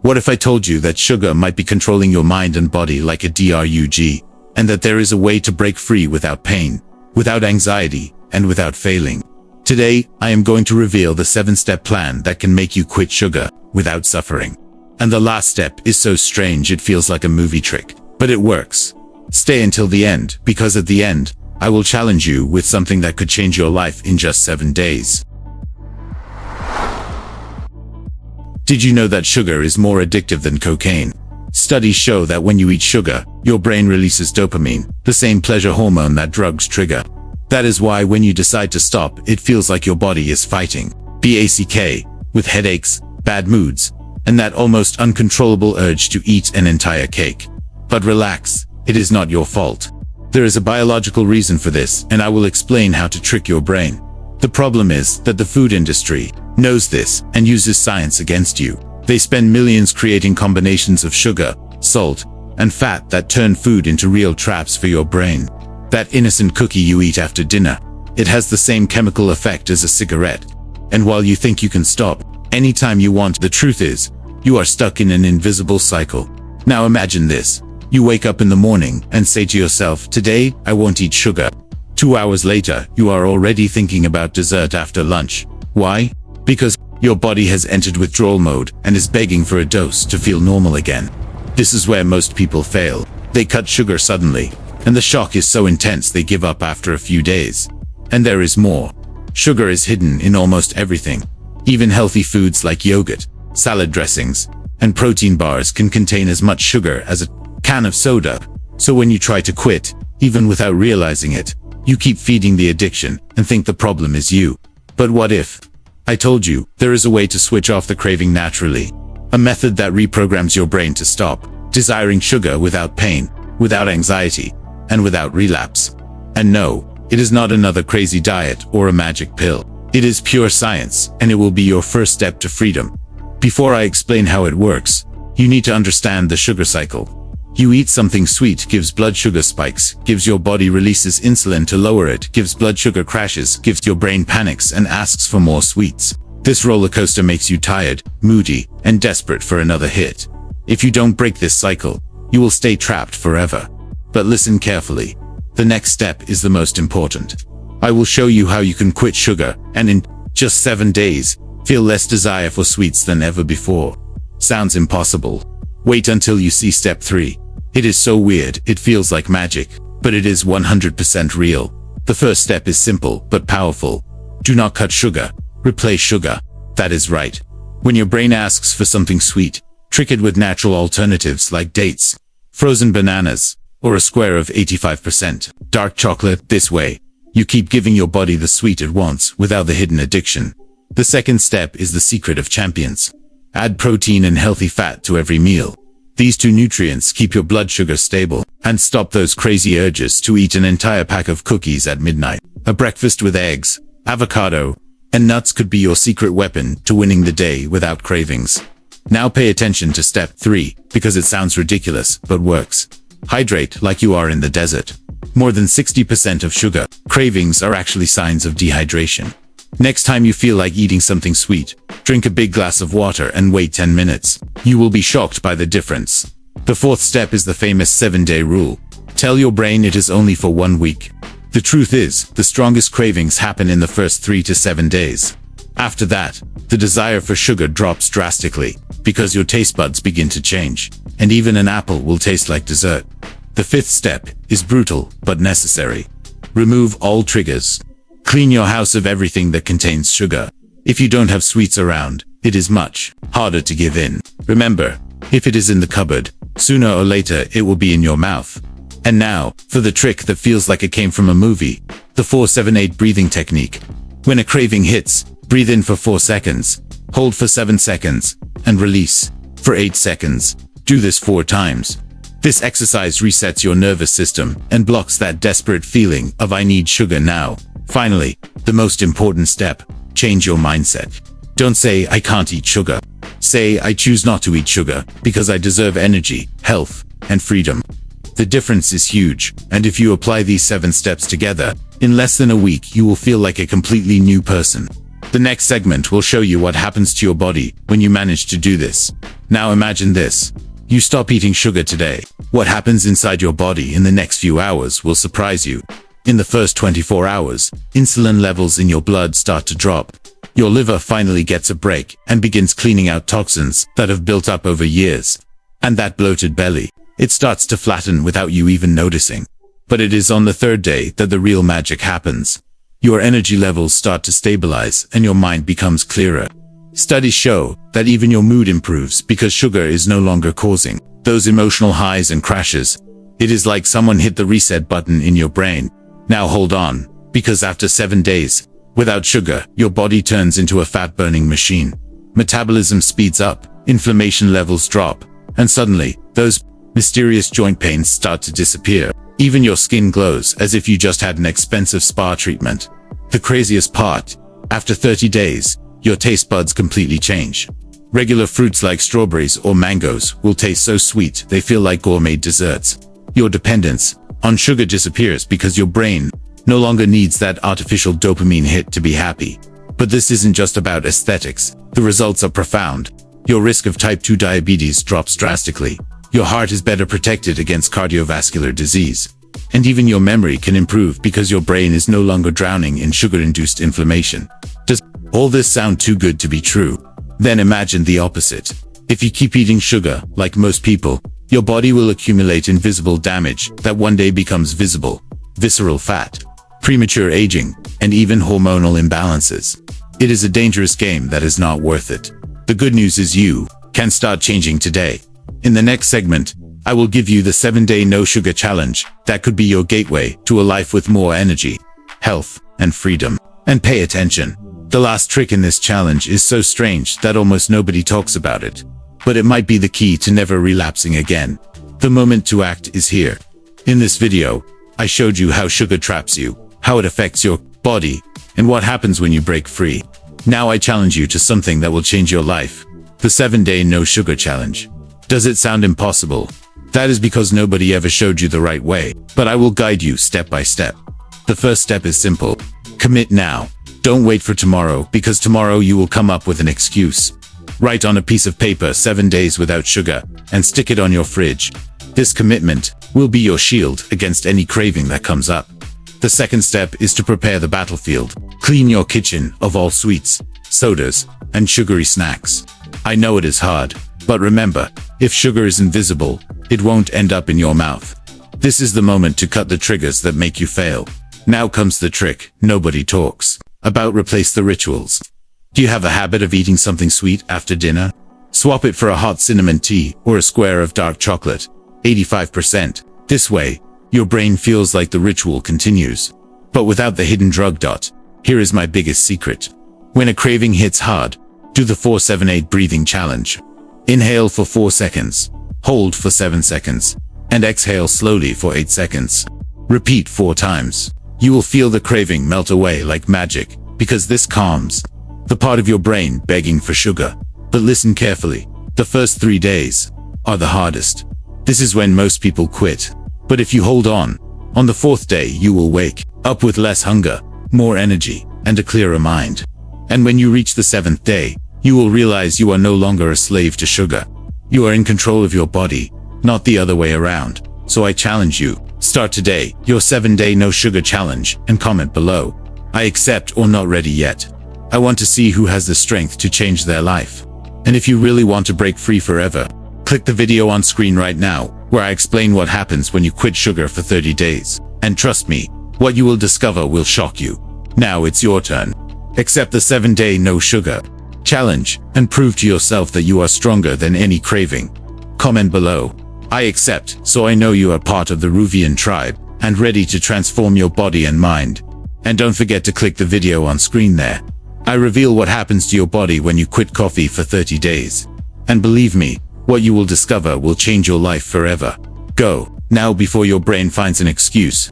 What if I told you that sugar might be controlling your mind and body like a drug, and that there is a way to break free without pain, without anxiety, and without failing? Today, I am going to reveal the 7-step plan that can make you quit sugar without suffering. And the last step is so strange it feels like a movie trick, but it works. Stay until the end, because at the end, I will challenge you with something that could change your life in just 7 days. Did you know that sugar is more addictive than cocaine? Studies show that when you eat sugar, your brain releases dopamine, the same pleasure hormone that drugs trigger. That is why when you decide to stop, it feels like your body is fighting back with headaches, bad moods, and that almost uncontrollable urge to eat an entire cake. But relax, it is not your fault. There is a biological reason for this, and I will explain how to trick your brain. The problem is that the food industry knows this and uses science against you. They spend millions creating combinations of sugar, salt, and fat that turn food into real traps for your brain. That innocent cookie you eat after dinner, it has the same chemical effect as a cigarette. And while you think you can stop anytime you want, the truth is, you are stuck in an invisible cycle. Now imagine this. You wake up in the morning and say to yourself, today, I won't eat sugar. 2 hours later, you are already thinking about dessert after lunch. Why? Because your body has entered withdrawal mode and is begging for a dose to feel normal again. This is where most people fail. They cut sugar suddenly, and the shock is so intense they give up after a few days. And there is more. Sugar is hidden in almost everything. Even healthy foods like yogurt, salad dressings, and protein bars can contain as much sugar as a can of soda. So when you try to quit, even without realizing it, you keep feeding the addiction and think the problem is you. But what if I told you there is a way to switch off the craving naturally? A method that reprograms your brain to stop desiring sugar without pain, without anxiety, and without relapse. And no, it is not another crazy diet or a magic pill. It is pure science, and it will be your first step to freedom. Before I explain how it works, you need to understand the sugar cycle. You eat something sweet, gives blood sugar spikes, gives your body releases insulin to lower it, gives blood sugar crashes, gives your brain panics and asks for more sweets. This roller coaster makes you tired, moody, and desperate for another hit. If you don't break this cycle, you will stay trapped forever. But listen carefully. The next step is the most important. I will show you how you can quit sugar and in just 7 days, feel less desire for sweets than ever before. Sounds impossible? Wait until you see step 3. It is so weird, it feels like magic, but it is 100% real. The first step is simple but powerful. Do not cut sugar. Replace sugar. That is right. When your brain asks for something sweet, trick it with natural alternatives like dates, frozen bananas, or a square of 85% dark chocolate. This way, you keep giving your body the sweet it wants without the hidden addiction. The second step is the secret of champions. Add protein and healthy fat to every meal. These two nutrients keep your blood sugar stable and stop those crazy urges to eat an entire pack of cookies at midnight. A breakfast with eggs, avocado, and nuts could be your secret weapon to winning the day without cravings. Now pay attention to step 3, because it sounds ridiculous, but works. Hydrate like you are in the desert. More than 60% of sugar cravings are actually signs of dehydration. Next time you feel like eating something sweet, drink a big glass of water and wait 10 minutes. You will be shocked by the difference. The fourth step is the famous 7-day rule. Tell your brain it is only for 1 week. The truth is, the strongest cravings happen in the first 3 to 7 days. After that, the desire for sugar drops drastically, because your taste buds begin to change, and even an apple will taste like dessert. The fifth step is brutal, but necessary. Remove all triggers. Clean your house of everything that contains sugar. If you don't have sweets around, it is much harder to give in. Remember, if it is in the cupboard, sooner or later it will be in your mouth. And now, for the trick that feels like it came from a movie, the 4-7-8 breathing technique. When a craving hits, breathe in for 4 seconds, hold for 7 seconds, and release for 8 seconds. Do this 4 times. This exercise resets your nervous system and blocks that desperate feeling of I need sugar now. Finally, the most important step, change your mindset. Don't say I can't eat sugar. Say I choose not to eat sugar because I deserve energy, health, and freedom. The difference is huge, and if you apply these 7 steps together, in less than a week you will feel like a completely new person. The next segment will show you what happens to your body when you manage to do this. Now imagine this. You stop eating sugar today. What happens inside your body in the next few hours will surprise you. In the first 24 hours, insulin levels in your blood start to drop. Your liver finally gets a break and begins cleaning out toxins that have built up over years. And that bloated belly, it starts to flatten without you even noticing. But it is on the third day that the real magic happens. Your energy levels start to stabilize and your mind becomes clearer. Studies show that even your mood improves because sugar is no longer causing those emotional highs and crashes. It is like someone hit the reset button in your brain. Now hold on, because after 7 days, without sugar, your body turns into a fat-burning machine. Metabolism speeds up, inflammation levels drop, and suddenly, those mysterious joint pains start to disappear. Even your skin glows as if you just had an expensive spa treatment. The craziest part, after 30 days, your taste buds completely change. Regular fruits like strawberries or mangoes will taste so sweet they feel like gourmet desserts. Your dependence on sugar disappears because your brain no longer needs that artificial dopamine hit to be happy. But this isn't just about aesthetics. The results are profound. Your risk of type 2 diabetes drops drastically. Your heart is better protected against cardiovascular disease. And even your memory can improve because your brain is no longer drowning in sugar-induced inflammation. Does all this sound too good to be true? Then imagine the opposite. If you keep eating sugar, like most people, your body will accumulate invisible damage that one day becomes visible. Visceral fat, premature aging, and even hormonal imbalances. It is a dangerous game that is not worth it. The good news is you can start changing today. In the next segment, I will give you the 7-day no sugar challenge that could be your gateway to a life with more energy, health, and freedom. And pay attention. The last trick in this challenge is so strange that almost nobody talks about it. But it might be the key to never relapsing again. The moment to act is here. In this video, I showed you how sugar traps you, how it affects your body, and what happens when you break free. Now I challenge you to something that will change your life. The 7-day no sugar challenge. Does it sound impossible? That is because nobody ever showed you the right way, but I will guide you step by step. The first step is simple. Commit now. Don't wait for tomorrow, because tomorrow you will come up with an excuse. Write on a piece of paper 7 days without sugar, and stick it on your fridge. This commitment will be your shield against any craving that comes up. The second step is to prepare the battlefield. Clean your kitchen of all sweets, sodas, and sugary snacks. I know it is hard, but remember, if sugar is invisible, it won't end up in your mouth. This is the moment to cut the triggers that make you fail. Now comes the trick nobody talks about. Replace the rituals. Do you have a habit of eating something sweet after dinner? Swap it for a hot cinnamon tea or a square of dark chocolate, 85%. This way, your brain feels like the ritual continues. But without the hidden drug. Here is my biggest secret. When a craving hits hard, do the 4-7-8 breathing challenge. Inhale for 4 seconds, hold for 7 seconds, and exhale slowly for 8 seconds. Repeat 4 times. You will feel the craving melt away like magic, because this calms the part of your brain begging for sugar. But listen carefully. The first 3 days are the hardest. This is when most people quit. But if you hold on the 4th day you will wake up with less hunger, more energy, and a clearer mind. And when you reach the 7th day, you will realize you are no longer a slave to sugar. You are in control of your body, not the other way around. So I challenge you, start today your 7-day no sugar challenge and comment below. I accept or not ready yet. I want to see who has the strength to change their life. And if you really want to break free forever, click the video on screen right now, where I explain what happens when you quit sugar for 30 days. And trust me, what you will discover will shock you. Now it's your turn. Accept the 7-day no sugar challenge and prove to yourself that you are stronger than any craving. Comment below. I accept, so I know you are part of the Ruvian tribe and ready to transform your body and mind. And don't forget to click the video on screen there. I reveal what happens to your body when you quit coffee for 30 days. And believe me, what you will discover will change your life forever. Go, now before your brain finds an excuse.